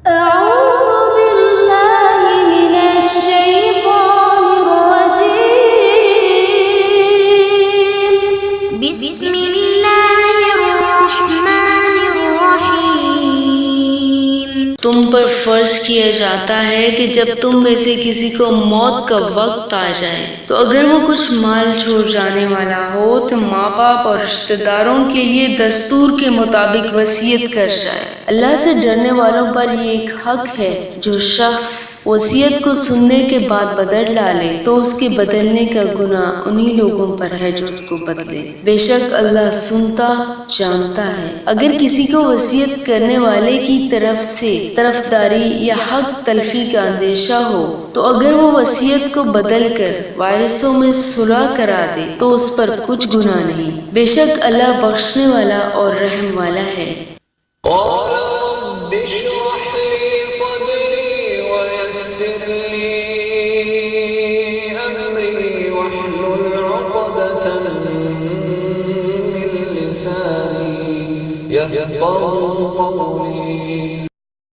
أعوذ بالله من الشيطان الرجيم بسم الله الرحمن الرحيم تم پر فرض کیا جاتا ہے کہ جب تم میں سے کسی کو موت کا وقت آ جائے تو اگر وہ کچھ مال چھوڑ جانے والا ہو تو ماں باپ اور رشتہ داروں کے لیے دستور کے مطابق وصیت کر جائے۔ اللہ سے ڈرنے والوں پر یہ ایک حق ہے، جو شخص وصیت کو سننے کے بعد بدل ڈالے تو اس کے بدلنے کا گناہ انہی لوگوں پر ہے جو اس کو بدلے۔ بے شک اللہ سنتا جانتا ہے۔ اگر کسی کو وصیت کرنے والے کی طرف سے طرفداری یا حق تلفی کا اندیشہ ہو تو اگر وہ وصیت کو بدل کر وارثوں میں صلح کرا دے تو اس پر کچھ گناہ نہیں، بے شک اللہ بخشنے والا اور رحم والا ہے۔ قال رب اشرح لي صدري ويسر لي أمري واحلل عقدة من لساني يفقهوا قولي